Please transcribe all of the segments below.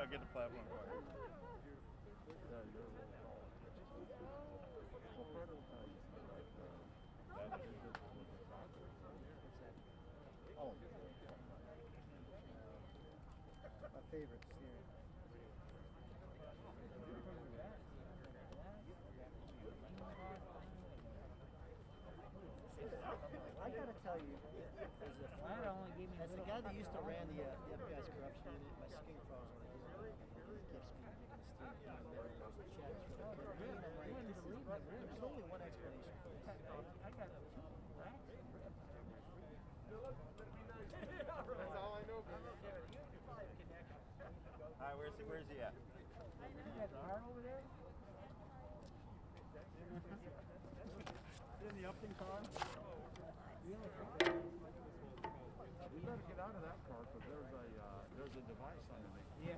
I'll get the platform for you. Oh. My favorite steering. I gotta tell you, as the guy that used to ran the FBI's corruption unit, my skin crawls when I hear gifts being given to Steve Bannon, those checks for the campaign. I'm like, there's only one explanation for this. I got two rats. That's all I know. All right, where's he at? You got the heart over there? In the Upton car? We better get out of that car because there's a device underneath. Yeah.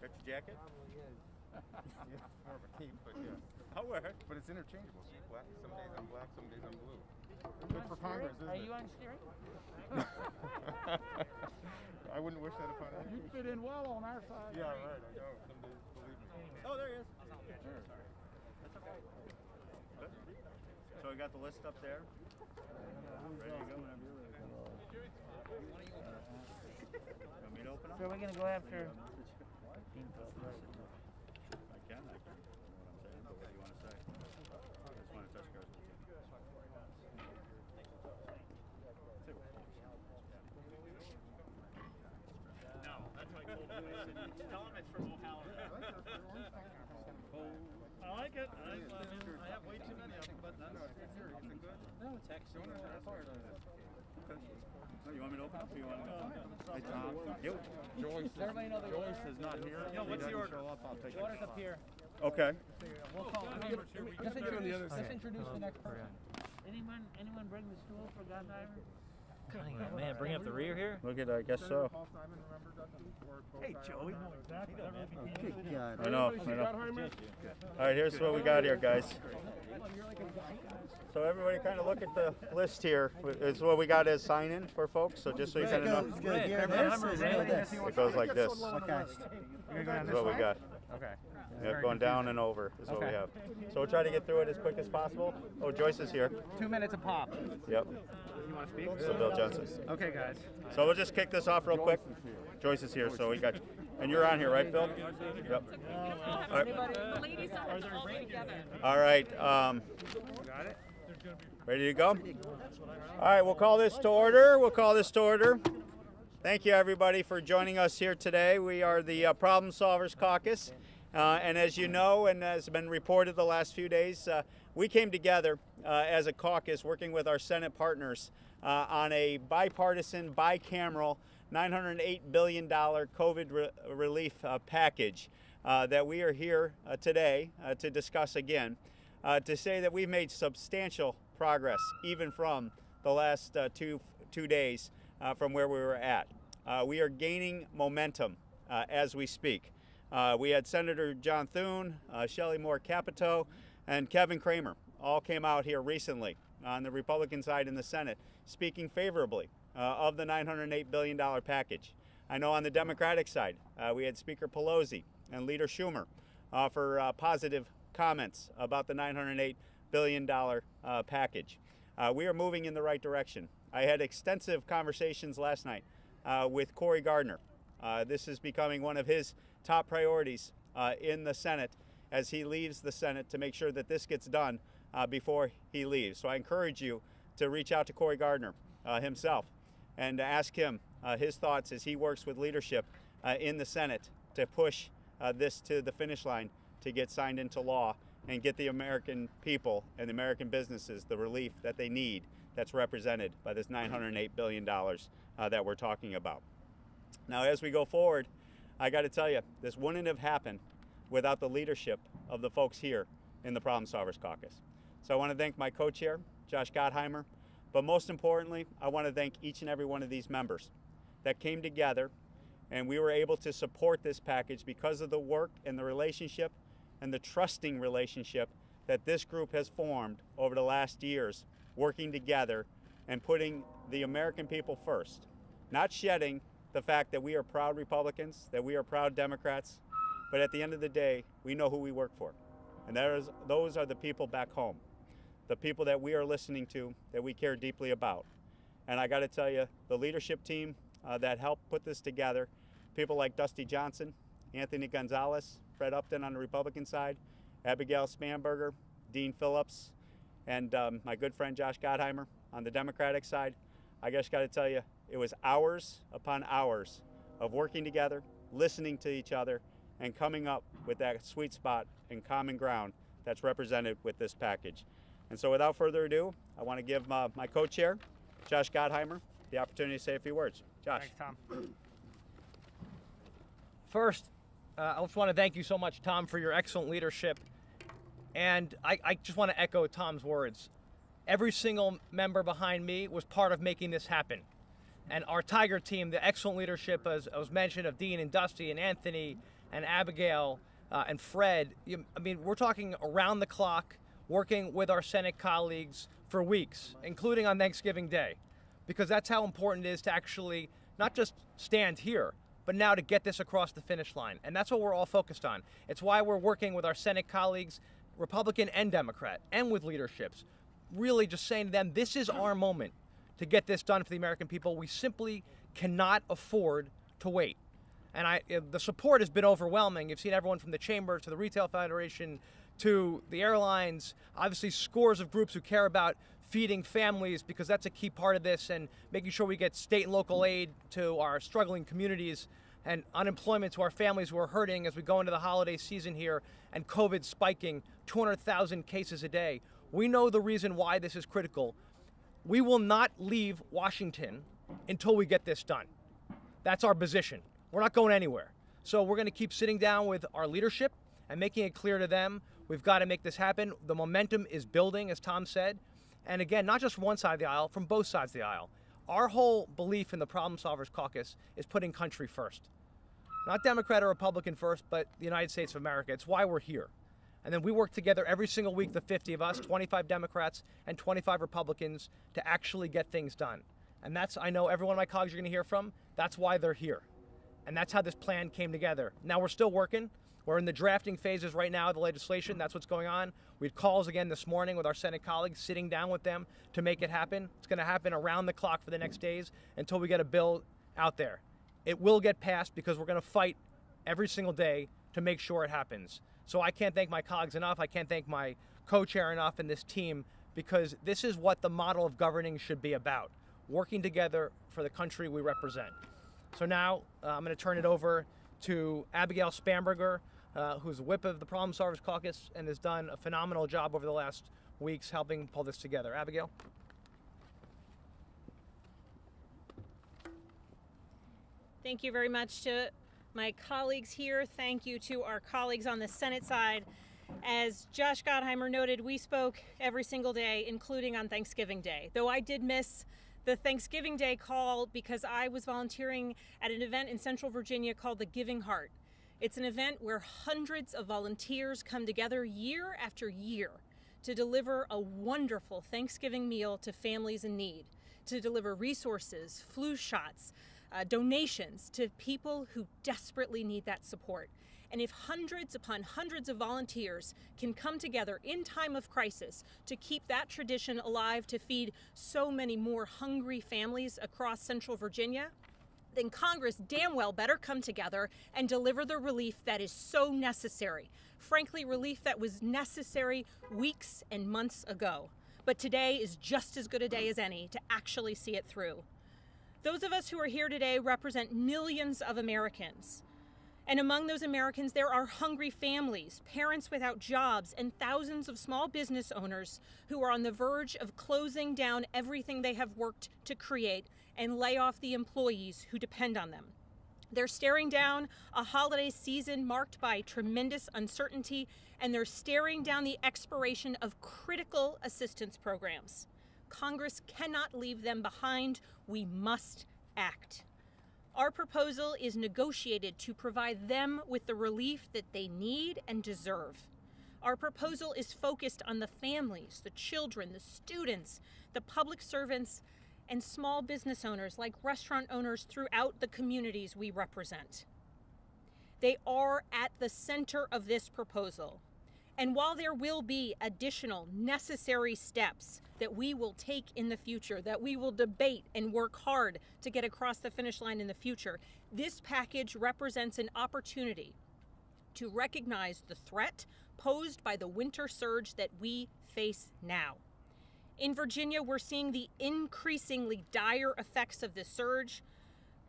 Got your jacket? Yeah, more of a cape, but yeah. I'll wear it. But it's interchangeable. See, black. Some days I'm black, some days I'm blue. Good for Congress, isn't Are it? you on steering? I wouldn't wish that upon anyone. You fit in well on our side. Yeah, right. I know. Some days, believe me. Oh, there he is. Sure. That's okay. Good. So we got the list up there. Ready to go whenever you're ready. Want me to open them? So we're going to go after... I can. I know what I'm saying, but what do you want to say? I just want to touch cards with you. No, that's what I told him. Tell him it's from O'Halloran. I like it. I have way too many of them, but that's good. No, it's actually you want me to open up or you want to go? Hey, Tom. Joyce is not here. Yo, what's the order? Show up, I'll take The order's up here. Okay. We'll call Let's introduce the next person. Anyone bring the stool for Gottheimer? Man, bring up the rear here. Look at, I guess so. Hey, Joey. Good God. I know. All right, here's what we got here, guys. So everybody kind of look at the list here. It's what we got as sign-in for folks, so just so you kind of know. It's good. Here, this is this. It goes like this. Okay. That's what we got. Okay. Yeah, going down and over is what we have. So we'll try to get through it as quick as possible. Oh, Joyce is here. 2 minutes a pop. Yep. You want to speak? So Bill Johnson. Okay, guys. So we'll just kick this off real quick. Joyce is here, so we got, and you're on here, right, Bill? Yep. All right. Ladies are all together. All right. Got it? Ready to go? All right, we'll call this to order. Thank you, everybody, for joining us here today. We are the Problem Solvers Caucus. And as you know, and has been reported the last few days, we came together as a caucus working with our Senate partners on a bipartisan, bicameral, $908 billion COVID relief package that we are here today to discuss again. To say that we've made substantial progress even from the last two days from where we were at. We are gaining momentum as we speak. We had Senator John Thune, Shelley Moore Capito, and Kevin Cramer all came out here recently on the Republican side in the Senate speaking favorably of the $908 billion package. I know on the Democratic side, we had Speaker Pelosi and Leader Schumer for positive comments about the $908 billion package. We are moving in the right direction. I had extensive conversations last night with Cory Gardner. This is becoming one of his top priorities in the Senate as he leaves the Senate to make sure that this gets done before he leaves. So I encourage you to reach out to Cory Gardner himself and to ask him his thoughts as he works with leadership in the Senate to push this to the finish line to get signed into law and get the American people and the American businesses the relief that they need that's represented by this $908 billion that we're talking about. Now, as we go forward, I got to tell you, this wouldn't have happened without the leadership of the folks here in the Problem Solvers Caucus. So I want to thank my co-chair, Josh Gottheimer, but most importantly, I want to thank each and every one of these members that came together, and we were able to support this package because of the work and the relationship and the trusting relationship that this group has formed over the last years, working together and putting the American people first, not shedding the fact that we are proud Republicans, that we are proud Democrats, but at the end of the day, we know who we work for. And those are the people back home, the people that we are listening to, that we care deeply about. And I got to tell you, the leadership team that helped put this together, people like Dusty Johnson, Anthony Gonzalez, Fred Upton on the Republican side, Abigail Spanberger, Dean Phillips, and my good friend Josh Gottheimer on the Democratic side. I just got to tell you, it was hours upon hours of working together, listening to each other, and coming up with that sweet spot and common ground that's represented with this package. And so without further ado, I want to give my co-chair, Josh Gottheimer, the opportunity to say a few words. Josh. Thanks, Tom. First, I just want to thank you so much, Tom, for your excellent leadership. And I just want to echo Tom's words. Every single member behind me was part of making this happen. And our Tiger team, the excellent leadership, as was mentioned, of Dean and Dusty and Anthony and Abigail and Fred. I mean, we're talking around the clock, working with our Senate colleagues for weeks, including on Thanksgiving Day, because that's how important it is to actually not just stand here, but now to get this across the finish line. And that's what we're all focused on. It's why we're working with our Senate colleagues, Republican and Democrat, and with leaderships, really just saying to them, this is our moment to get this done for the American people. We simply cannot afford to wait. And the support has been overwhelming. You've seen everyone from the Chamber to the Retail Federation to the airlines, obviously scores of groups who care about feeding families, because that's a key part of this, and making sure we get state and local aid to our struggling communities, and unemployment to our families who are hurting as we go into the holiday season here, and COVID spiking, 200,000 cases a day. We know the reason why this is critical. We will not leave Washington until we get this done. That's our position. We're not going anywhere. So we're going to keep sitting down with our leadership and making it clear to them, we've got to make this happen. The momentum is building, as Tom said. And again, not just from one side of the aisle, from both sides of the aisle. Our whole belief in the Problem Solvers Caucus is putting country first. Not Democrat or Republican first, but the United States of America. It's why we're here. And then we work together every single week, the 50 of us, 25 Democrats and 25 Republicans, to actually get things done. And that's, I know every one of my colleagues you're going to hear from, that's why they're here. And that's how this plan came together. Now we're still working. We're in the drafting phases right now of the legislation. That's what's going on. We had calls again this morning with our Senate colleagues, sitting down with them to make it happen. It's going to happen around the clock for the next days until we get a bill out there. It will get passed because we're going to fight every single day to make sure it happens. So I can't thank my colleagues enough. I can't thank my co-chair enough in this team, because this is what the model of governing should be about, working together for the country we represent. So now I'm going to turn it over to Abigail Spanberger, who's the whip of the Problem Solvers Caucus and has done a phenomenal job over the last weeks helping pull this together. Abigail? Thank you very much to my colleagues here. Thank you to our colleagues on the Senate side. As Josh Gottheimer noted, we spoke every single day, including on Thanksgiving Day, though I did miss the Thanksgiving Day call because I was volunteering at an event in Central Virginia called the Giving Heart. It's an event where hundreds of volunteers come together year after year to deliver a wonderful Thanksgiving meal to families in need, to deliver resources, flu shots, donations to people who desperately need that support. And if hundreds upon hundreds of volunteers can come together in time of crisis to keep that tradition alive, to feed so many more hungry families across Central Virginia, then Congress damn well better come together and deliver the relief that is so necessary. Frankly, relief that was necessary weeks and months ago. But today is just as good a day as any to actually see it through. Those of us who are here today represent millions of Americans. And among those Americans, there are hungry families, parents without jobs, and thousands of small business owners who are on the verge of closing down everything they have worked to create and lay off the employees who depend on them. They're staring down a holiday season marked by tremendous uncertainty, and they're staring down the expiration of critical assistance programs. Congress cannot leave them behind. We must act. Our proposal is negotiated to provide them with the relief that they need and deserve. Our proposal is focused on the families, the children, the students, the public servants, and small business owners like restaurant owners throughout the communities we represent. They are at the center of this proposal. And while there will be additional necessary steps that we will take in the future, that we will debate and work hard to get across the finish line in the future, this package represents an opportunity to recognize the threat posed by the winter surge that we face now. In Virginia, we're seeing the increasingly dire effects of this surge.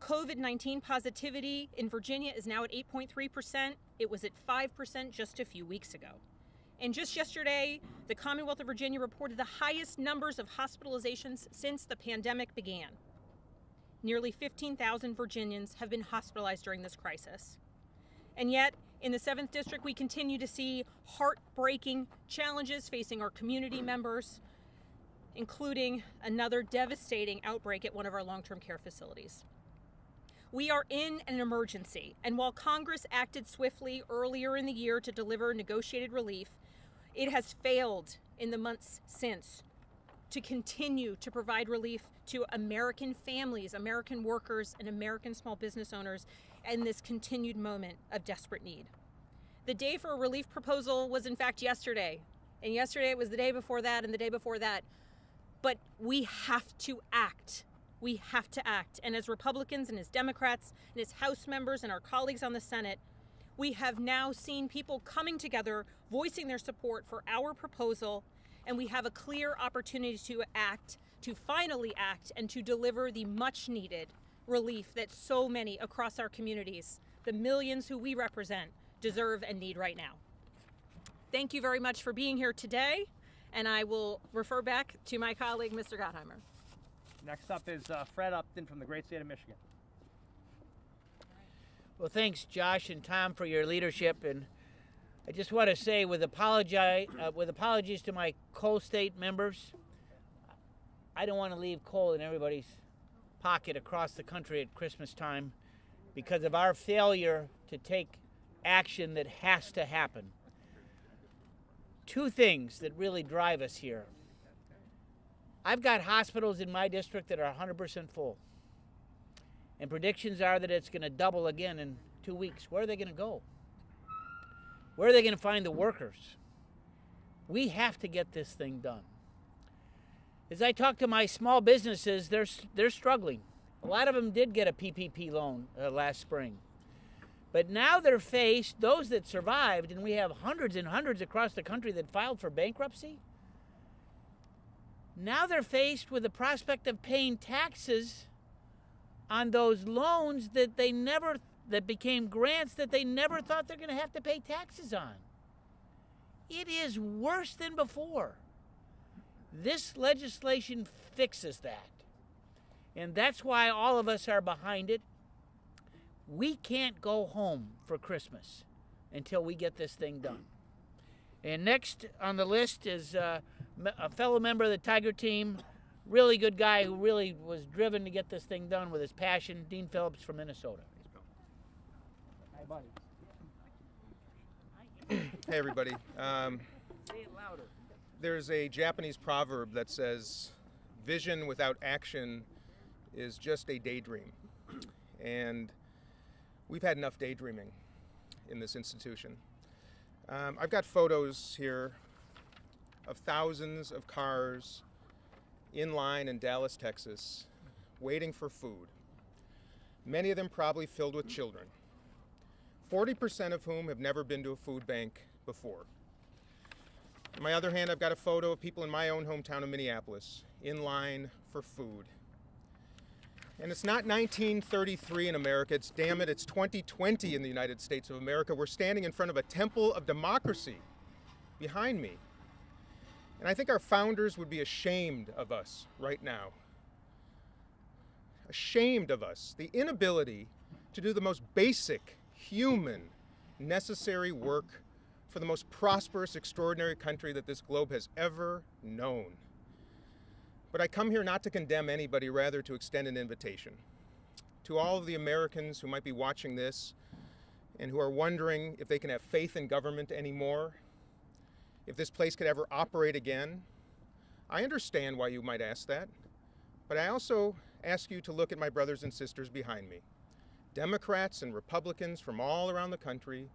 COVID-19 positivity in Virginia is now at 8.3%. It was at 5% just a few weeks ago. And just yesterday, the Commonwealth of Virginia reported the highest numbers of hospitalizations since the pandemic began. Nearly 15,000 Virginians have been hospitalized during this crisis. And yet, in the 7th District, we continue to see heartbreaking challenges facing our community members, including another devastating outbreak at one of our long-term care facilities. We are in an emergency, and while Congress acted swiftly earlier in the year to deliver negotiated relief, it has failed in the months since to continue to provide relief to American families, American workers, and American small business owners in this continued moment of desperate need. The day for a relief proposal was in fact yesterday, and yesterday it was the day before that and the day before that. But we have to act. We have to act. And as Republicans and as Democrats and as House members and our colleagues on the Senate, we have now seen people coming together, voicing their support for our proposal, and we have a clear opportunity to act, to finally act, and to deliver the much-needed relief that so many across our communities, the millions who we represent, deserve and need right now. Thank you very much for being here today, and I will refer back to my colleague, Mr. Gottheimer. Next up is Fred Upton from the great state of Michigan. Well, thanks, Josh and Tom, for your leadership. And I just want to say, with apologies to my coal state members, I don't want to leave coal in everybody's pocket across the country at Christmas time because of our failure to take action that has to happen. Two things that really drive us here. I've got hospitals in my district that are 100% full. And predictions are that it's going to double again in 2 weeks. Where are they going to go? Where are they going to find the workers? We have to get this thing done. As I talk to my small businesses, they're struggling. A lot of them did get a PPP loan last spring. But now they're faced, those that survived, and we have hundreds and hundreds across the country that filed for bankruptcy. Now they're faced with the prospect of paying taxes on those loans that became grants that they never thought they're going to have to pay taxes on. It is worse than before. This legislation fixes that. And that's why all of us are behind it. We can't go home for Christmas until we get this thing done. And next on the list is a fellow member of the Tiger team, really good guy who really was driven to get this thing done with his passion, Dean Phillips from Minnesota. Hi, buddy. Hey everybody. Say it louder. There's a Japanese proverb that says, vision without action is just a daydream. And we've had enough daydreaming in this institution. I've got photos here of thousands of cars in line in Dallas, Texas, waiting for food. Many of them probably filled with children, 40% of whom have never been to a food bank before. On my other hand, I've got a photo of people in my own hometown of Minneapolis in line for food. And it's not 1933 in America, it's 2020 in the United States of America. We're standing in front of a temple of democracy behind me. And I think our founders would be ashamed of us right now. Ashamed of us. The inability to do the most basic, human, necessary work for the most prosperous, extraordinary country that this globe has ever known. But I come here not to condemn anybody, rather to extend an invitation to all of the Americans who might be watching this and who are wondering if they can have faith in government anymore, if this place could ever operate again. I understand why you might ask that, but I also ask you to look at my brothers and sisters behind me, Democrats and Republicans from all around the country,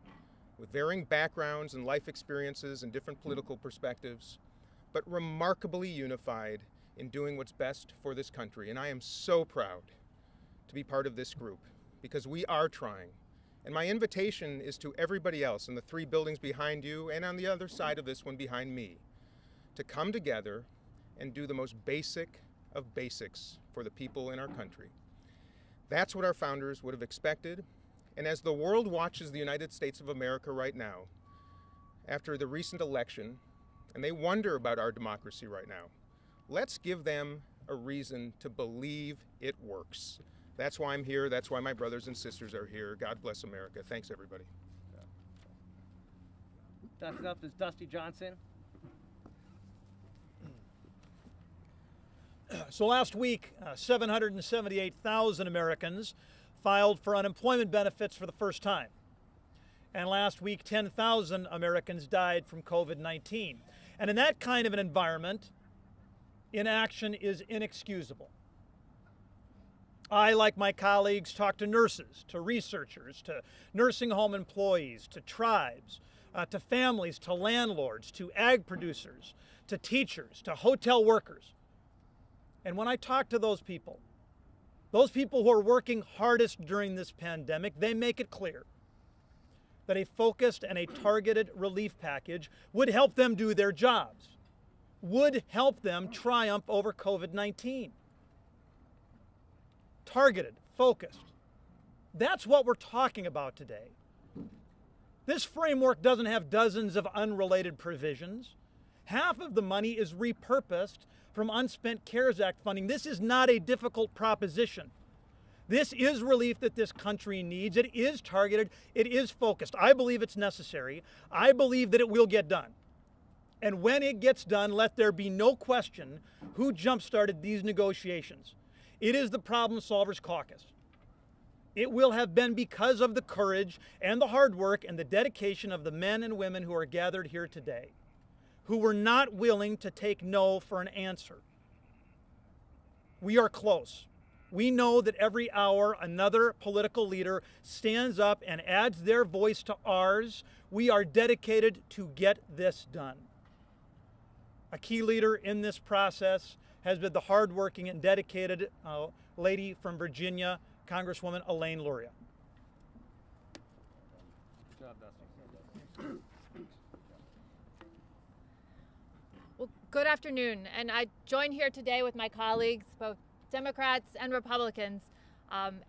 with varying backgrounds and life experiences and different political perspectives, but remarkably unified in doing what's best for this country. And I am so proud to be part of this group, because we are trying. And my invitation is to everybody else in the three buildings behind you and on the other side of this one behind me, to come together and do the most basic of basics for the people in our country. That's what our founders would have expected. And as the world watches the United States of America right now, after the recent election, and they wonder about our democracy right now, let's give them a reason to believe it works. That's why I'm here. That's why my brothers and sisters are here. God bless America. Thanks, everybody. Next up is Dusty Johnson. So last week, 778,000 Americans filed for unemployment benefits for the first time. And last week, 10,000 Americans died from COVID-19. And in that kind of an environment, inaction is inexcusable. I, like my colleagues, talk to nurses, to researchers, to nursing home employees, to tribes, to families, to landlords, to ag producers, to teachers, to hotel workers. And when I talk to those people who are working hardest during this pandemic, they make it clear that a focused and a targeted relief package would help them do their jobs, would help them triumph over COVID-19. Targeted, focused. That's what we're talking about today. This framework doesn't have dozens of unrelated provisions. Half of the money is repurposed from unspent CARES Act funding. This is not a difficult proposition. This is relief that this country needs. It is targeted. It is focused. I believe it's necessary. I believe that it will get done. And when it gets done, let there be no question who jump-started these negotiations. It is the Problem Solvers Caucus. It will have been because of the courage and the hard work and the dedication of the men and women who are gathered here today, who were not willing to take no for an answer. We are close. We know that every hour another political leader stands up and adds their voice to ours. We are dedicated to get this done. A key leader in this process has been the hardworking and dedicated lady from Virginia, Congresswoman Elaine Luria. Good job, Dusty. Well, good afternoon, and I join here today with my colleagues, both Democrats and Republicans,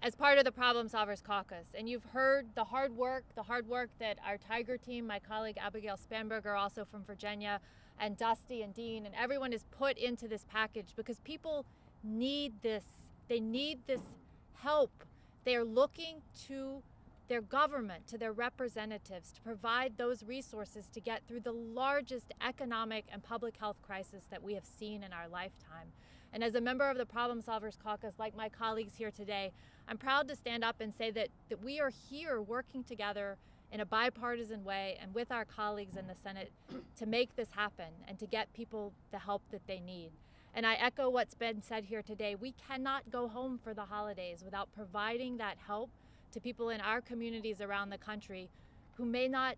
as part of the Problem Solvers Caucus. And you've heard the hard work that our Tiger team, my colleague Abigail Spanberger, also from Virginia, and Dusty and Dean, and everyone is put into this package because people need this. They need this help. They are looking to their government, to their representatives, to provide those resources to get through the largest economic and public health crisis that we have seen in our lifetime. And as a member of the Problem Solvers Caucus, like my colleagues here today, I'm proud to stand up and say that we are here working together in a bipartisan way and with our colleagues in the Senate to make this happen and to get people the help that they need. And I echo what's been said here today. We cannot go home for the holidays without providing that help to people in our communities around the country who may not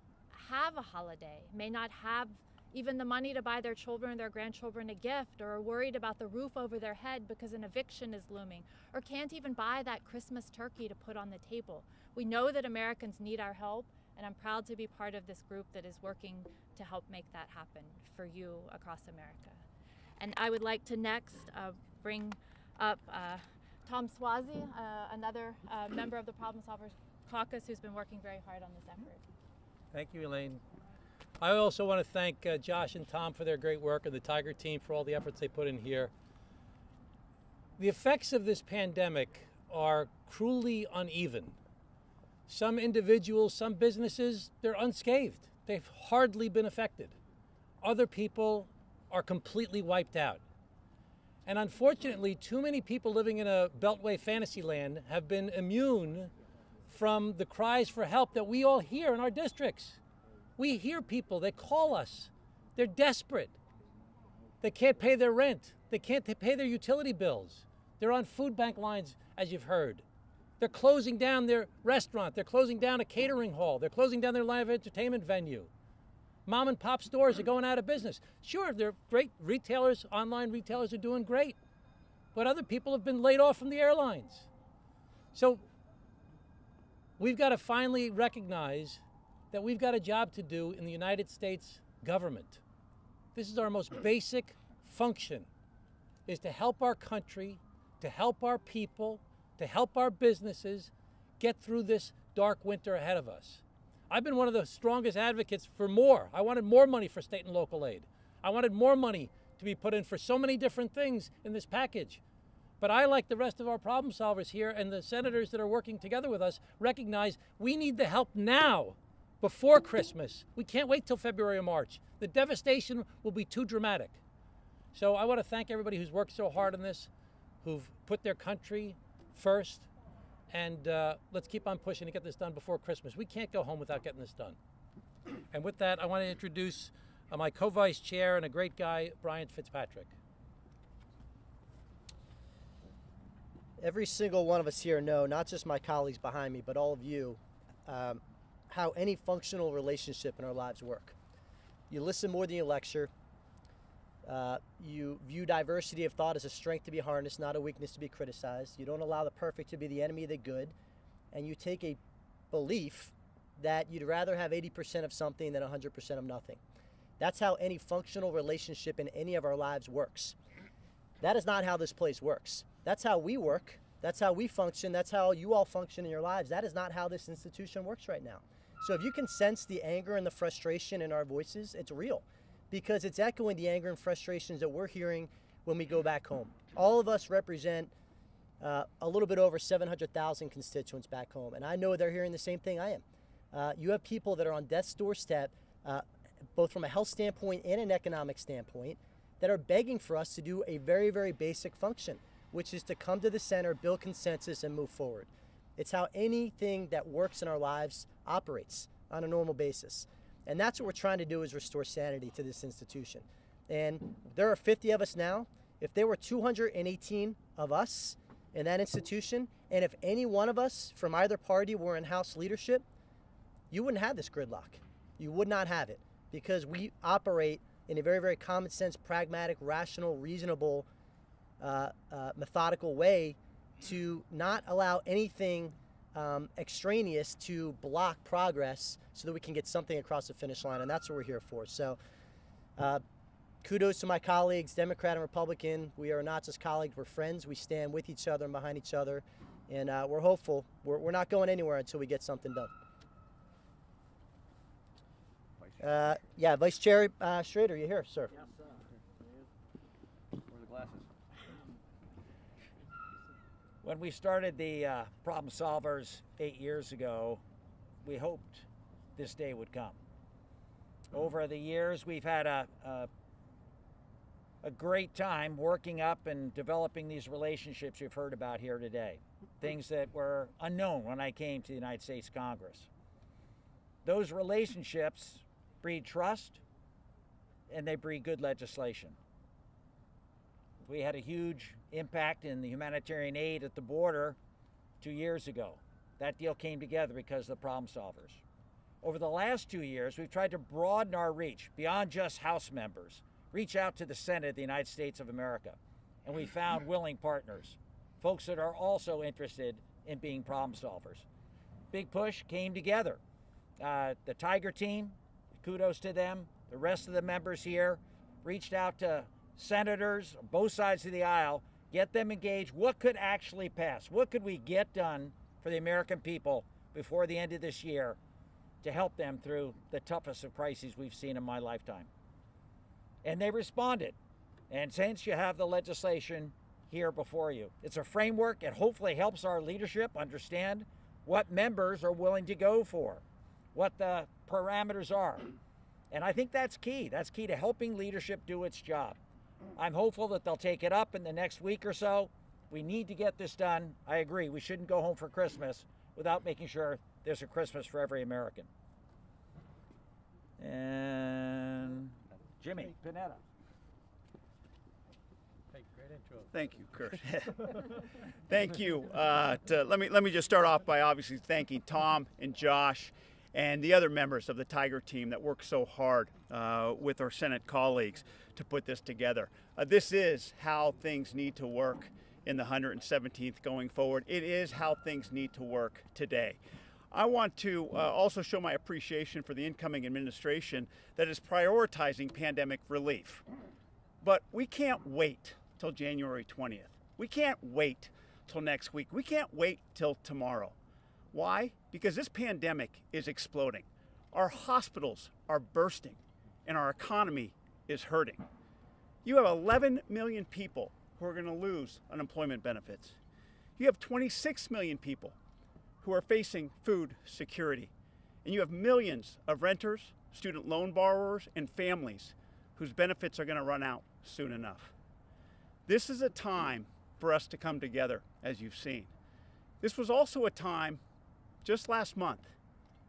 have a holiday, may not have even the money to buy their children or their grandchildren a gift, or are worried about the roof over their head because an eviction is looming, or can't even buy that Christmas turkey to put on the table. We know that Americans need our help, and I'm proud to be part of this group that is working to help make that happen for you across America. And I would like to next bring up Tom Swazi, another member of the Problem Solvers Caucus who's been working very hard on this effort. Thank you, Elaine. I also want to thank Josh and Tom for their great work and the Tiger team for all the efforts they put in here. The effects of this pandemic are cruelly uneven. Some individuals, some businesses, they're unscathed. They've hardly been affected. Other people are completely wiped out. And unfortunately, too many people living in a Beltway fantasy land have been immune from the cries for help that we all hear in our districts. We hear people, they call us, they're desperate. They can't pay their rent, they can't pay their utility bills. They're on food bank lines, as you've heard. They're closing down their restaurant, they're closing down a catering hall, they're closing down their live entertainment venue. Mom and pop stores are going out of business. Sure, they're great retailers, online retailers are doing great, but other people have been laid off from the airlines. So we've got to finally recognize that we've got a job to do in the United States government. This is our most basic function, is to help our country, to help our people, to help our businesses get through this dark winter ahead of us. I've been one of the strongest advocates for more. I wanted more money for state and local aid. I wanted more money to be put in for so many different things in this package. But I, like the rest of our problem solvers here and the senators that are working together with us, recognize we need the help now, before Christmas. We can't wait till February or March. The devastation will be too dramatic. So I want to thank everybody who's worked so hard on this, who've put their country first, and let's keep on pushing to get this done before Christmas. We can't go home without getting this done. And with that, I want to introduce my co-vice chair and a great guy, Brian Fitzpatrick. Every single one of us here know, not just my colleagues behind me, but all of you, how any functional relationship in our lives work. You listen more than you lecture. You view diversity of thought as a strength to be harnessed, not a weakness to be criticized. You don't allow the perfect to be the enemy of the good. And you take a belief that you'd rather have 80% of something than 100% of nothing. That's how any functional relationship in any of our lives works. That is not how this place works. That's how we work. That's how we function. That's how you all function in your lives. That is not how this institution works right now. So if you can sense the anger and the frustration in our voices, it's real, because it's echoing the anger and frustrations that we're hearing when we go back home. All of us represent a little bit over 700,000 constituents back home, and I know they're hearing the same thing I am. You have people that are on death's doorstep, both from a health standpoint and an economic standpoint, that are begging for us to do a very, very basic function, which is to come to the center, build consensus, and move forward. It's how anything that works in our lives operates on a normal basis. And that's what we're trying to do, is restore sanity to this institution. And there are 50 of us now. If there were 218 of us in that institution, and if any one of us from either party were in House leadership, you wouldn't have this gridlock. You would not have it, because we operate in a very, very common sense, pragmatic, rational, reasonable, methodical way to not allow anything extraneous to block progress so that we can get something across the finish line. And that's what we're here for. So kudos to my colleagues, Democrat and Republican. We are not just colleagues, we're friends. We stand with each other and behind each other. And we're hopeful. We're not going anywhere until we get something done. Yeah, Vice Chair Schrader, you here, sir? Yes, sir. Where are the glasses? When we started the Problem Solvers 8 years ago, we hoped this day would come. Over the years, we've had a great time working up and developing these relationships you've heard about here today. Things that were unknown when I came to the United States Congress. Those relationships breed trust, and they breed good legislation. We had a huge impact in the humanitarian aid at the border 2 years ago. That deal came together because of the Problem Solvers. Over the last 2 years, we've tried to broaden our reach beyond just House members, reach out to the Senate of the United States of America, and we found willing partners, folks that are also interested in being problem solvers. Big push came together. The Tiger team, kudos to them. The rest of the members here reached out to senators on both sides of the aisle, get them engaged. What could actually pass? What could we get done for the American people before the end of this year to help them through the toughest of crises we've seen in my lifetime? And they responded. And since you have the legislation here before you, it's a framework. It hopefully helps our leadership understand what members are willing to go for, what the parameters are. And I think that's key. That's key to helping leadership do its job. I'm hopeful that they'll take it up in the next week or so. We need to get this done. I agree. We shouldn't go home for Christmas without making sure there's a Christmas for every American. And Jimmy Panetta. Hey, great intro. Thank you, Kurt. Thank you. Let me just start off by obviously thanking Tom and Josh and the other members of the Tiger team that worked so hard with our Senate colleagues to put this together. This is how things need to work in the 117th going forward. It is how things need to work today. I want to also show my appreciation for the incoming administration that is prioritizing pandemic relief. But we can't wait till January 20th. We can't wait till next week. We can't wait till tomorrow. Why? Because this pandemic is exploding. Our hospitals are bursting and our economy is hurting. You have 11 million people who are going to lose unemployment benefits. You have 26 million people who are facing food security. And you have millions of renters, student loan borrowers, and families whose benefits are going to run out soon enough. This is a time for us to come together, as you've seen. This was also a time just last month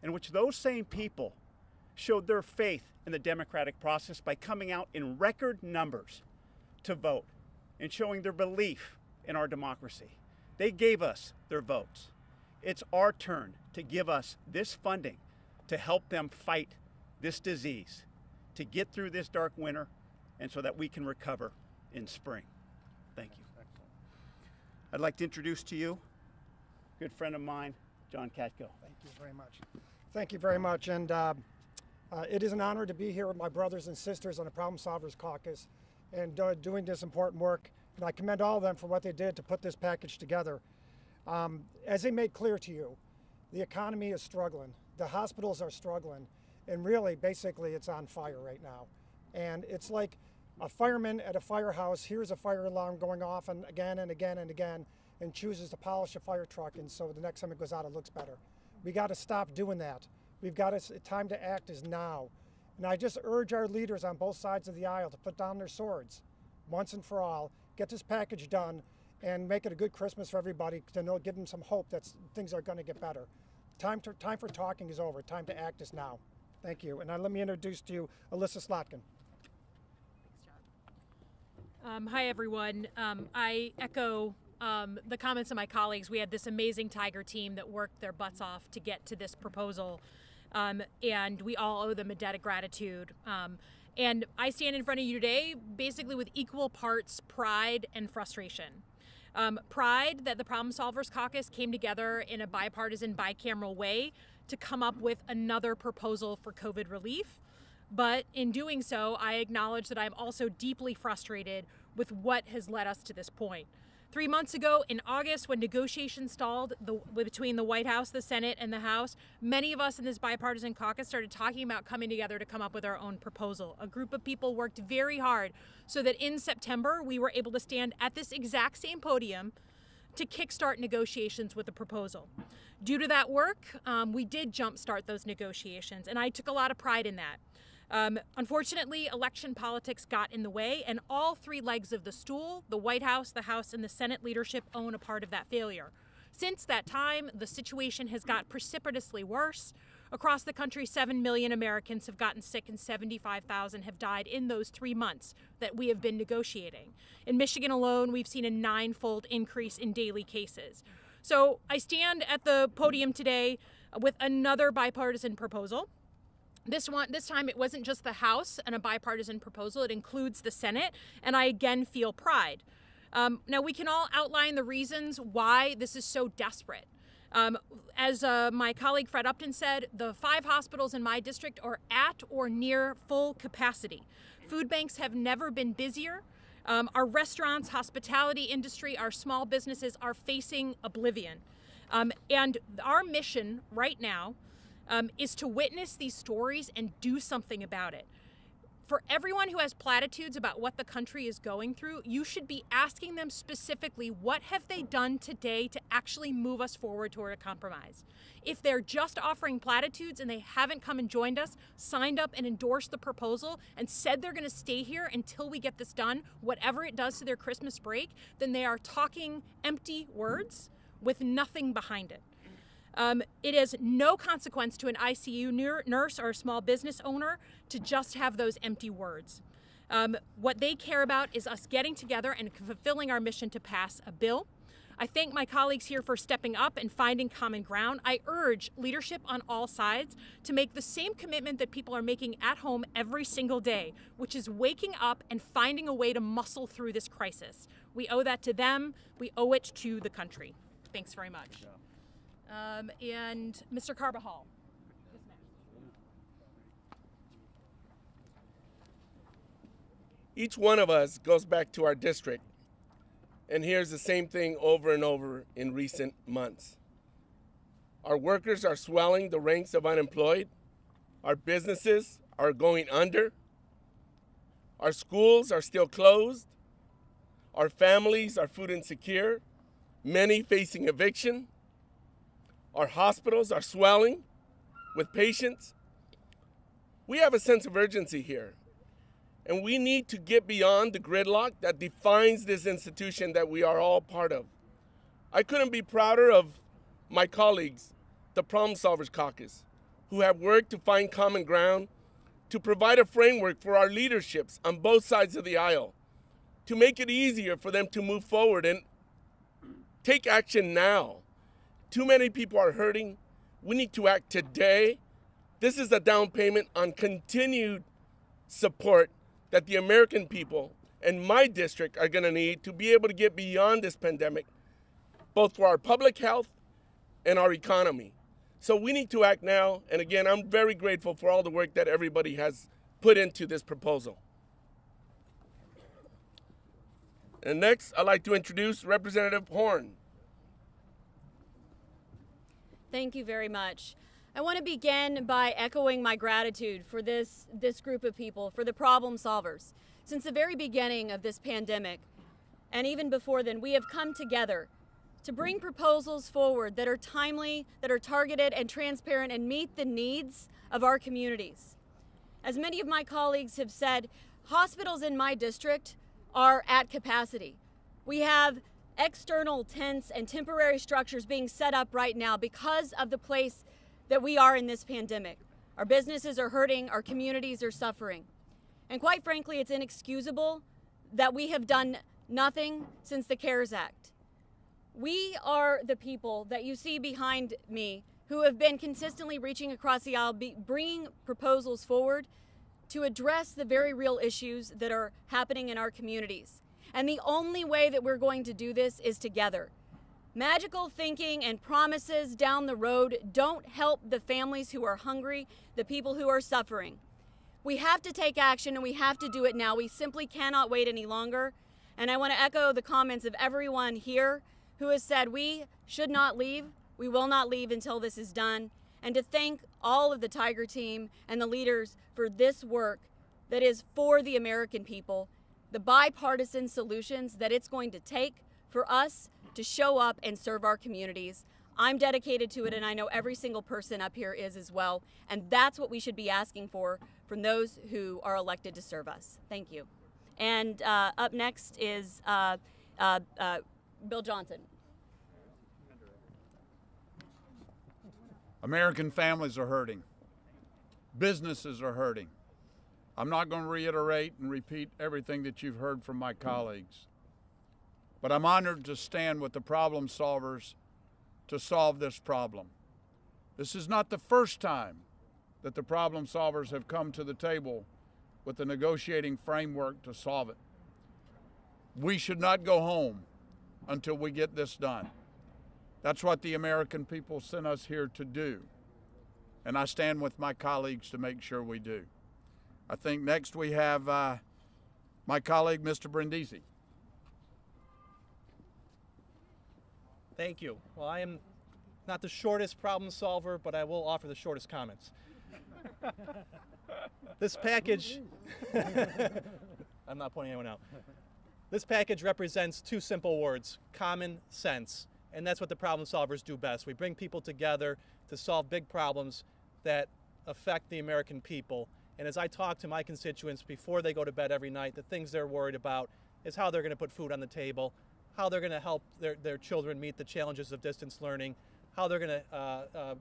in which those same people showed their faith in the democratic process by coming out in record numbers to vote and showing their belief in our democracy. They gave us their votes. It's our turn to give us this funding to help them fight this disease, to get through this dark winter, and so that we can recover in spring. Thank you. I'd like to introduce to you a good friend of mine, John Katko. Thank you very much. Thank you very much. And it is an honor to be here with my brothers and sisters on the Problem Solvers Caucus and doing this important work. And I commend all of them for what they did to put this package together. As they made clear to you, the economy is struggling. The hospitals are struggling. And really, basically, it's on fire right now. And it's like a fireman at a firehouse hears a fire alarm going off and again and again and again and chooses to polish a fire truck, and so the next time it goes out, it looks better. We got to stop doing that. We've got to, time to act is now. And I just urge our leaders on both sides of the aisle to put down their swords once and for all, get this package done, and make it a good Christmas for everybody to know, give them some hope that things are going to get better. Time for talking is over. Time to act is now. Thank you. And now let me introduce to you Alyssa Slotkin. Hi, everyone. I echo the comments of my colleagues. We had this amazing Tiger team that worked their butts off to get to this proposal, and we all owe them a debt of gratitude. And I stand in front of you today basically with equal parts pride and frustration. Pride that the Problem Solvers Caucus came together in a bipartisan, bicameral way to come up with another proposal for COVID relief. But in doing so, I acknowledge that I'm also deeply frustrated with what has led us to this point. 3 months ago, in August, when negotiations stalled between the White House, the Senate, and the House, many of us in this bipartisan caucus started talking about coming together to come up with our own proposal. A group of people worked very hard so that in September, we were able to stand at this exact same podium to kickstart negotiations with the proposal. Due to that work, we did jumpstart those negotiations, and I took a lot of pride in that. Unfortunately, election politics got in the way, and all three legs of the stool, the White House, the House, and the Senate leadership, own a part of that failure. Since that time, the situation has got precipitously worse. Across the country, 7 million Americans have gotten sick and 75,000 have died in those 3 months that we have been negotiating. In Michigan alone, we've seen a 9-fold increase in daily cases. So I stand at the podium today with another bipartisan proposal. This time it wasn't just the House and a bipartisan proposal, it includes the Senate, and I again feel pride. Now we can all outline the reasons why this is so desperate. As my colleague Fred Upton said, the 5 hospitals in my district are at or near full capacity. Food banks have never been busier. Our restaurants, hospitality industry, our small businesses are facing oblivion. And our mission right now is to witness these stories and do something about it. For everyone who has platitudes about what the country is going through, you should be asking them specifically, what have they done today to actually move us forward toward a compromise? If they're just offering platitudes and they haven't come and joined us, signed up and endorsed the proposal, and said they're going to stay here until we get this done, whatever it does to their Christmas break, then they are talking empty words with nothing behind it. It is no consequence to an ICU nurse or a small business owner to just have those empty words. What they care about is us getting together and fulfilling our mission to pass a bill. I thank my colleagues here for stepping up and finding common ground. I urge leadership on all sides to make the same commitment that people are making at home every single day, which is waking up and finding a way to muscle through this crisis. We owe that to them. We owe it to the country. Thanks very much. And Mr. Carbajal. Each one of us goes back to our district and hears the same thing over and over in recent months. Our workers are swelling the ranks of unemployed. Our businesses are going under. Our schools are still closed. Our families are food insecure, many facing eviction. Our hospitals are swelling with patients. We have a sense of urgency here, and we need to get beyond the gridlock that defines this institution that we are all part of. I couldn't be prouder of my colleagues, the Problem Solvers Caucus, who have worked to find common ground, to provide a framework for our leaderships on both sides of the aisle, to make it easier for them to move forward and take action now. Too many people are hurting. We need to act today. This is a down payment on continued support that the American people and my district are going to need to be able to get beyond this pandemic, both for our public health and our economy. So we need to act now. And again, I'm very grateful for all the work that everybody has put into this proposal. And next, I'd like to introduce Representative Horn. Thank you very much. I want to begin by echoing my gratitude for this group of people, for the problem solvers. Since the very beginning of this pandemic, and even before then, we have come together to bring proposals forward that are timely, that are targeted and transparent, and meet the needs of our communities. As many of my colleagues have said, hospitals in my district are at capacity. We have external tents and temporary structures being set up right now because of the place that we are in this pandemic. Our businesses are hurting, our communities are suffering. And quite frankly, it's inexcusable that we have done nothing since the CARES Act. We are the people that you see behind me who have been consistently reaching across the aisle, bringing proposals forward to address the very real issues that are happening in our communities. And the only way that we're going to do this is together. Magical thinking and promises down the road don't help the families who are hungry, the people who are suffering. We have to take action, and we have to do it now. We simply cannot wait any longer. And I want to echo the comments of everyone here who has said we should not leave, we will not leave until this is done, and to thank all of the Tiger team and the leaders for this work that is for the American people, the bipartisan solutions that it's going to take for us to show up and serve our communities. I'm dedicated to it, and I know every single person up here is as well. And that's what we should be asking for from those who are elected to serve us. Thank you. And up next is Bill Johnson. American families are hurting. Businesses are hurting. I'm not going to reiterate and repeat everything that you've heard from my colleagues, but I'm honored to stand with the problem solvers to solve this problem. This is not the first time that the problem solvers have come to the table with a negotiating framework to solve it. We should not go home until we get this done. That's what the American people sent us here to do, and I stand with my colleagues to make sure we do. I think next we have my colleague, Mr. Brindisi. Thank you. Well, I am not the shortest problem solver, but I will offer the shortest comments. This package, I'm not pointing anyone out. This package represents two simple words: common sense. And that's what the problem solvers do best. We bring people together to solve big problems that affect the American people. And as I talk to my constituents before they go to bed every night, the things they're worried about is how they're going to put food on the table, how they're going to help their children meet the challenges of distance learning, how they're going to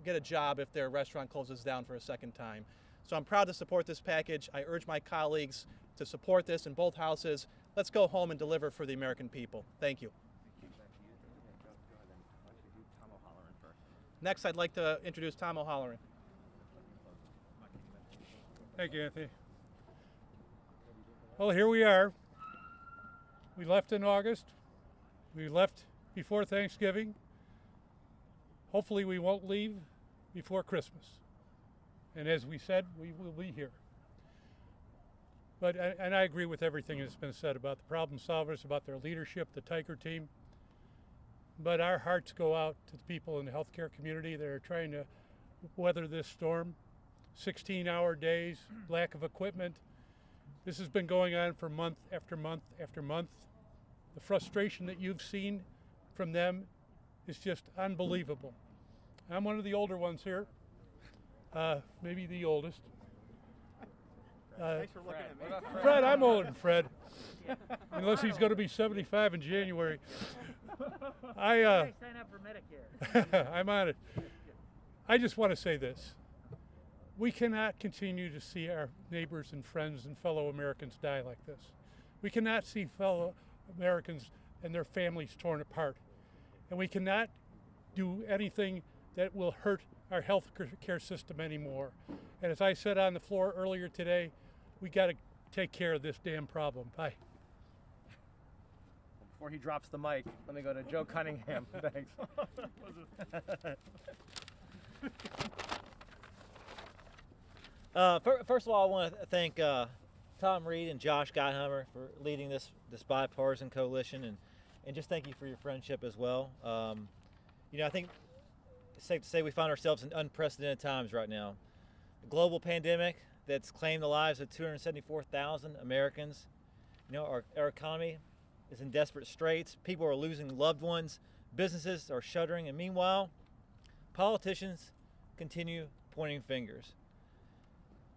get a job if their restaurant closes down for a second time. So I'm proud to support this package. I urge my colleagues to support this in both houses. Let's go home and deliver for the American people. Thank you. Next, I'd like to introduce Tom O'Halloran. Thank you, Anthony. Well, here we are. We left in August. We left before Thanksgiving. Hopefully we won't leave before Christmas. And as we said, we will be here. And I agree with everything that's been said about the problem solvers, about their leadership, the Tiger team. But our hearts go out to the people in the healthcare community that are trying to weather this storm. 16-hour days, lack of equipment. This has been going on for month after month after month. The frustration that you've seen from them is just unbelievable. I'm one of the older ones here, maybe the oldest. Thanks for looking at me. Fred, I'm older than Fred, unless he's going to be 75 in January. Sign up for Medicare. I'm on it. I just want to say this. We cannot continue to see our neighbors and friends and fellow Americans die like this. We cannot see fellow Americans and their families torn apart. And we cannot do anything that will hurt our health care system anymore. And as I said on the floor earlier today, we got to take care of this damn problem. Bye. Before he drops the mic, let me go to Joe Cunningham. Thanks. First of all, I want to thank Tom Reed and Josh Gottheimer for leading this bipartisan coalition, and just thank you for your friendship as well. I think it's safe to say we find ourselves in unprecedented times right now. A global pandemic that's claimed the lives of 274,000 Americans. Our economy is in desperate straits. People are losing loved ones. Businesses are shuttering, and meanwhile, politicians continue pointing fingers.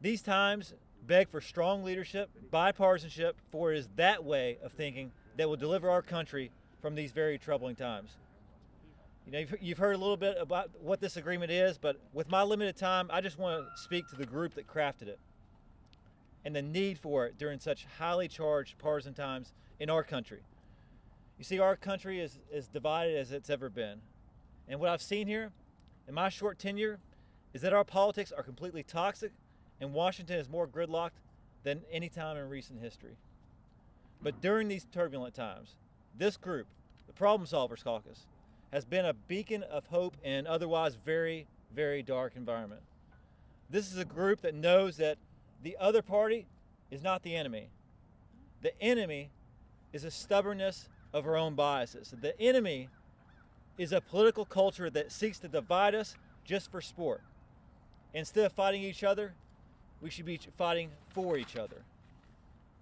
These times beg for strong leadership, bipartisanship, for it is that way of thinking that will deliver our country from these very troubling times. You've heard a little bit about what this agreement is, but with my limited time, I just want to speak to the group that crafted it and the need for it during such highly charged partisan times in our country. You see, our country is as divided as it's ever been. And what I've seen here in my short tenure is that our politics are completely toxic, and Washington is more gridlocked than any time in recent history. But during these turbulent times, this group, the Problem Solvers Caucus, has been a beacon of hope in an otherwise very, very dark environment. This is a group that knows that the other party is not the enemy. The enemy is a stubbornness of our own biases. The enemy is a political culture that seeks to divide us just for sport. Instead of fighting each other, we should be fighting for each other.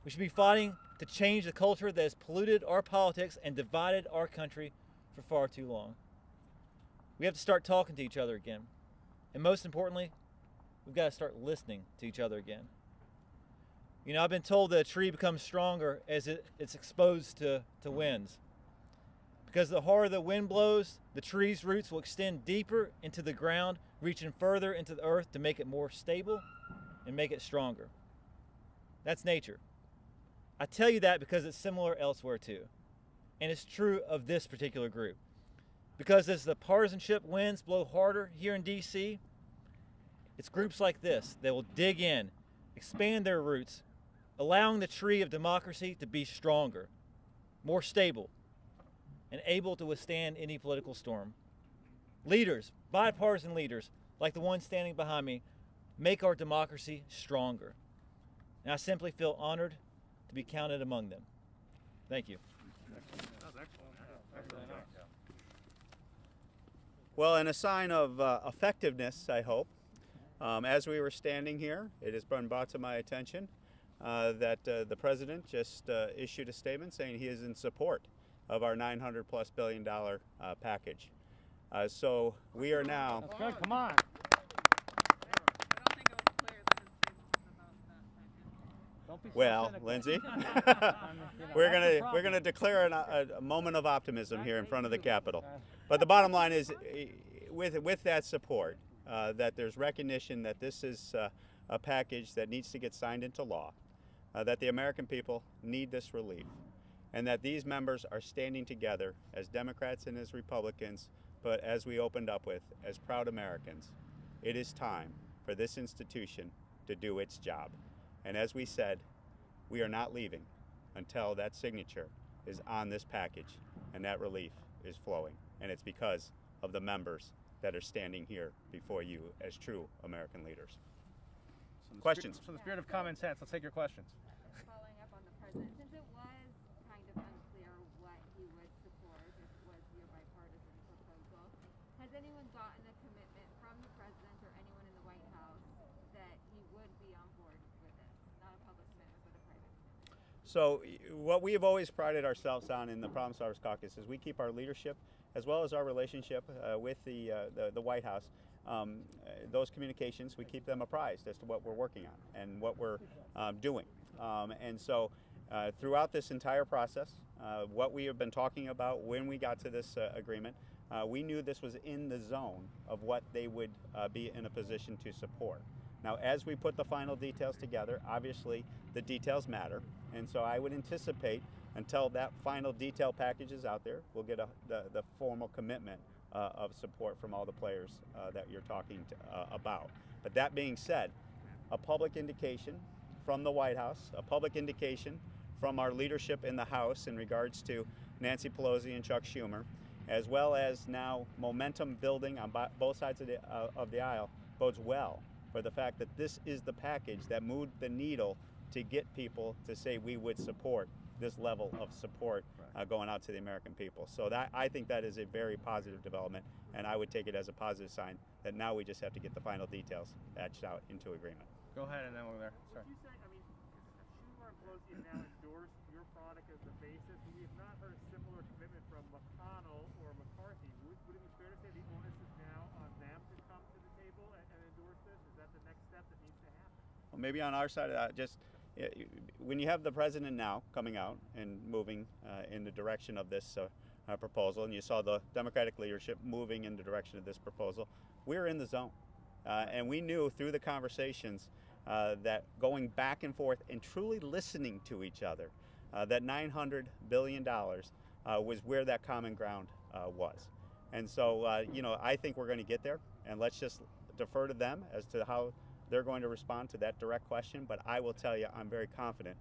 We should be fighting to change the culture that has polluted our politics and divided our country for far too long. We have to start talking to each other again. And most importantly, we've got to start listening to each other again. You know, I've been told that a tree becomes stronger as it's exposed to winds. Because the harder the wind blows, the tree's roots will extend deeper into the ground, reaching further into the earth to make it more stable and make it stronger. That's nature. I tell you that because it's similar elsewhere too. And it's true of this particular group. Because as the partisanship winds blow harder here in DC, it's groups like this that will dig in, expand their roots, allowing the tree of democracy to be stronger, more stable, and able to withstand any political storm. Leaders, bipartisan leaders, like the one standing behind me, make our democracy stronger. And I simply feel honored to be counted among them. Thank you. Well, in a sign of effectiveness, I hope, as we were standing here, it has been brought to my attention that the president just issued a statement saying he is in support of our $900+ billion package. So we are now. That's good. Come on. Well, Lindsay, we're gonna declare a moment of optimism here in front of the Capitol. But the bottom line is, with that support, that there's recognition that this is a package that needs to get signed into law, that the American people need this relief, and that these members are standing together as Democrats and as Republicans, but as we opened up with, as proud Americans. It is time for this institution to do its job. And as we said, we are not leaving until that signature is on this package and that relief is flowing. And it's because of the members that are standing here before you as true American leaders. Questions? So in the spirit of common sense, let's take your questions. Following up on the president, since it was kind of unclear what he would support, if it was your bipartisan proposal, has anyone gotten a commitment from the president or anyone in the White House that he would be on board with this? Not a public commitment, but a private commitment. So what we have always prided ourselves on in the Problem Solvers Caucus is we keep our leadership as well as our relationship with the White House. Those communications, we keep them apprised as to what we're working on and what we're doing. And so throughout this entire process, what we have been talking about when we got to this agreement, we knew this was in the zone of what they would be in a position to support. Now, as we put the final details together, obviously the details matter, and so I would anticipate until that final detail package is out there, we'll get the formal commitment of support from all the players that you're talking about. But that being said, a public indication from the White House, a public indication from our leadership in the House in regards to Nancy Pelosi and Chuck Schumer, as well as now momentum building on both sides of the aisle, bodes well for the fact that this is the package that moved the needle to get people to say we would support this level of support going out to the American people. So that, I think that is a very positive development, and I would take it as a positive sign that now we just have to get the final details etched out into agreement. Go ahead, and then we'll go there. Sorry. Would you say, I mean, Schumer and Pelosi have now endorsed your product as the basis. We have not heard a similar commitment from McConnell or McCarthy. Would it be fair to say the onus is now on them to come to the table and endorse this? Is that the next step that needs to happen? Well, maybe on our side of that, just when you have the president now coming out and moving in the direction of this proposal, and you saw the Democratic leadership moving in the direction of this proposal, we're in the zone. And we knew through the conversations that going back and forth and truly listening to each other, that $900 billion was where that common ground was. And so, you know, I think we're going to get there, and let's just defer to them as to how they're going to respond to that direct question. But I will tell you, I'm very confident,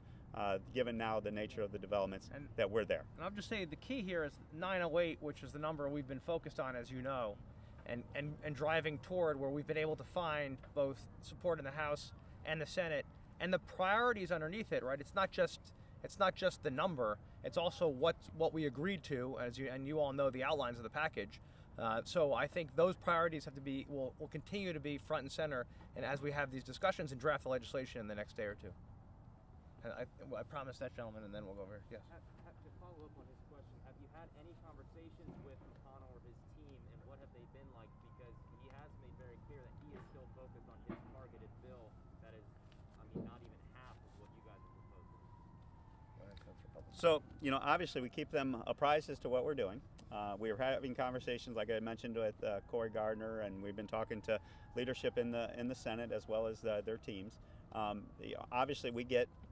given now the nature of the developments, that we're there. And I'll just say the key here is 908, which is the number we've been focused on, as you know, and driving toward where we've been able to find both support in the House and the Senate, and the priorities underneath it, right? It's not just the number, it's also what we agreed to, and you all know the outlines of the package. So I think those priorities have to be, will continue to be front and center, and as we have these discussions and draft the legislation in the next day or two. And I promise that gentleman, and then we'll go over. Yes. To follow up on his question, have you had any conversations with McConnell or his team, and what have they been So, obviously we keep them apprised as to what we're doing. We are having conversations, like I mentioned, with Cory Gardner, and we've been talking to leadership in the Senate as well as their teams. Obviously,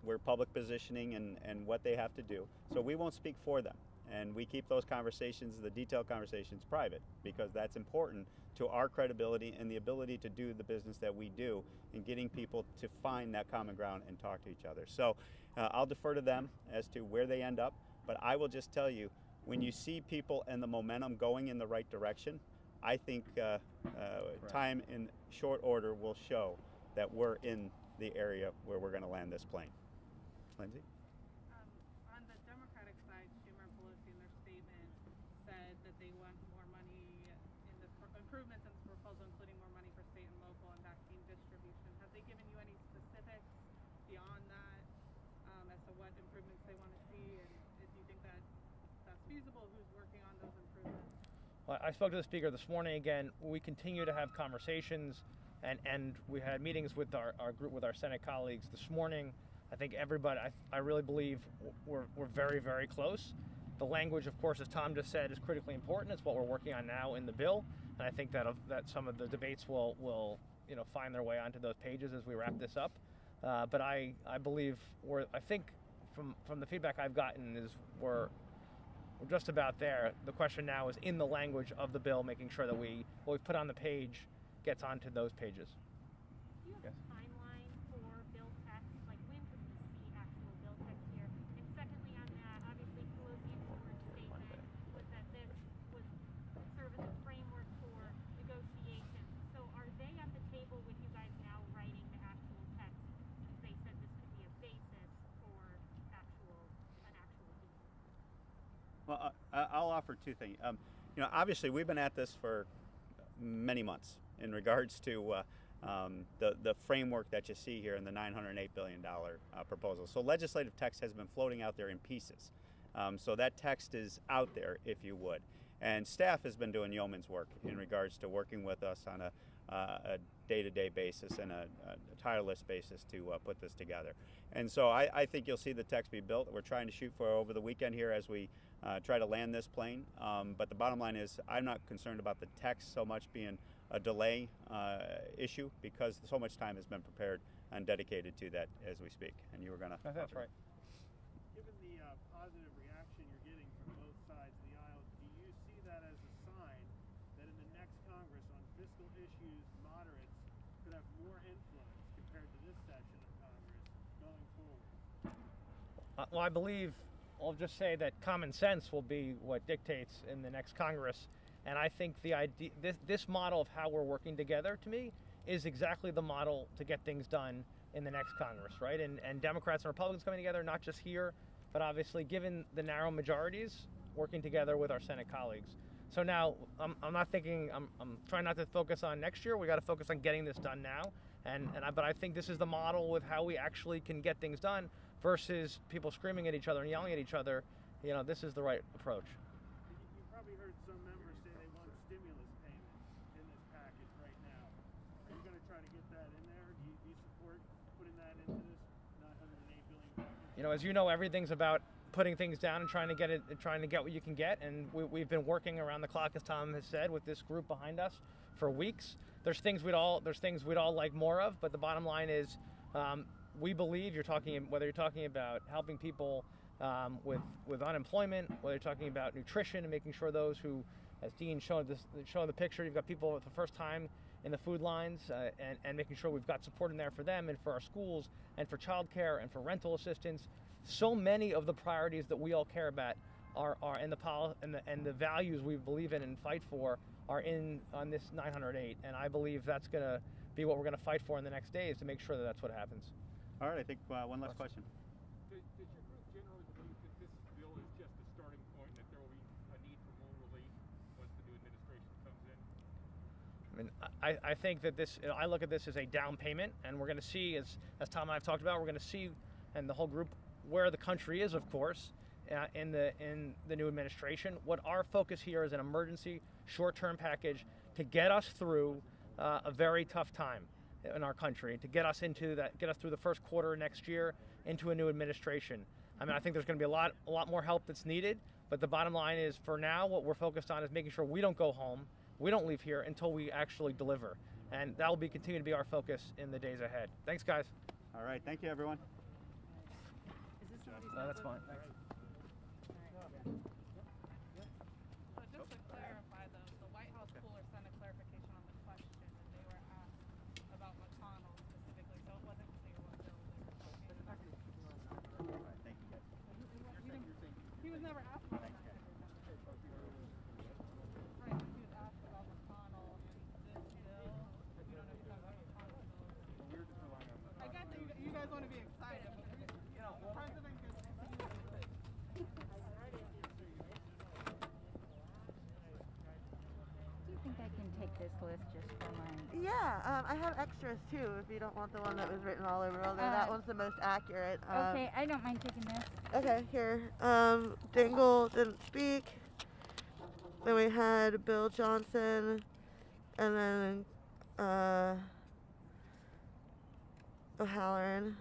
we're public positioning and what they have to do, so we won't speak for them. And we keep those conversations, the detailed conversations, private, because that's important to our credibility and the ability to do the business that we do in getting people to find that common ground and talk to each other. So I'll defer to them as to where they end up, but I will just tell you, when you see people and the momentum going in the right direction, I think time in short order will show that we're in the area where we're going to land this plane. Lindsay? On the Democratic side, Schumer and Pelosi in their statement said that they want more money in the improvements in this proposal, including more money for state and local and vaccine distribution. Have they given you any specifics beyond that as to what improvements they want to see, and if you think that that's feasible, who's working on those improvements? Well, I spoke to the Speaker this morning again. We continue to have conversations, and we had meetings with our group, with our Senate colleagues this morning. I think everybody, I really believe we're very, very close. The language, of course, as Tom just said, is critically important. It's what we're working on now in the bill, and I think that some of the debates will find their way onto those pages as we wrap this up. But I believe I think from the feedback I've gotten is we're just about there. The question now is in the language of the bill, making sure that what we put on the page gets onto those pages. Do you have a timeline for bill text? Like, when could we see actual bill text here? And secondly on that, obviously Pelosi and Schumer's statement was that this would serve as a framework for negotiations. So are they at the table with you guys now writing the actual text, since they said this could be a basis for an actual deal? Well, I'll offer two things. Obviously, we've been at this for many months in regards to the framework that you see here in the $908 billion proposal. So legislative text has been floating out there in pieces. So that text is out there, if you would. And staff has been doing yeoman's work in regards to working with us on a day-to-day basis and a tireless basis to put this together. And so I think you'll see the text be built. We're trying to shoot for over the weekend here as we try to land this plane. But the bottom line is I'm not concerned about the text so much being a delay issue, because so much time has been prepared and dedicated to that as we speak. And you were going to... That's right. Given the positive reaction you're getting from both sides of the aisle, do you see that as a sign that in the next Congress on fiscal issues, moderates could have more influence compared to this session of Congress going forward? Well, I believe, I'll just say that common sense will be what dictates in the next Congress. And I think the idea, this model of how we're working together, to me, is exactly the model to get things done in the next Congress, right? And Democrats and Republicans coming together, not just here, but obviously given the narrow majorities, working together with our Senate colleagues. So now, I'm not thinking, I'm trying not to focus on next year. We got to focus on getting this done now. But I think this is the model with how we actually can get things done versus people screaming at each other and yelling at each other. This is the right approach. You probably heard some members say they want stimulus payments in this package right now. Are you going to try to get that in there? Do you support putting that into this $908 billion package? As you know, everything's about putting things down and trying to get what you can get. And we've been working around the clock, as Tom has said, with this group behind us for weeks. There's things we'd all like more of, but the bottom line is, we believe whether you're talking about helping people with unemployment, whether you're talking about nutrition and making sure those who, as Dean showed the picture, you've got people for the first time in the food lines, and making sure we've got support in there for them and for our schools and for childcare and for rental assistance. So many of the priorities that we all care about are and the values we believe in and fight for are on this 908, and I believe that's going to be what we're going to fight for in the next days to make sure that that's what happens. All right, I think one last question. Does your group generally believe that this bill is just a starting point, that there will be a need for more relief once the new administration comes in? I think that I look at this as a down payment, and we're going to see, as Tom and I have talked about, we're going to see, and the whole group, where the country is, of course, in the new administration. What our focus here is an emergency short-term package to get us through a very tough time in our country, to get us through the first quarter next year into a new administration. I mean, I think there's going to be a lot more help that's needed. But the bottom line is, for now, what we're focused on is making sure we don't go home, we don't leave here until we actually deliver. And that will continue to be our focus in the days ahead. Thanks, guys. All right, thank you, everyone. No, that's fine. Thanks. So just to clarify, though, the White House cooler sent a clarification on the question, and they were asked about McConnell specifically, so it wasn't clear what bill they were talking about. Thank you, guys. He was never asked about that. Right, he was asked about McConnell and this bill. We don't know if he's talking about McConnell's bill. I get that you guys want to be excited, but you know, the president gets Do you think I can take this list just for mine? Yeah, I have extras too if you don't want the one that was written all over. Although that one's the most accurate. Okay, I don't mind taking this. Okay, here. Dingell didn't speak. Then we had Bill Johnson, and then O'Halloran.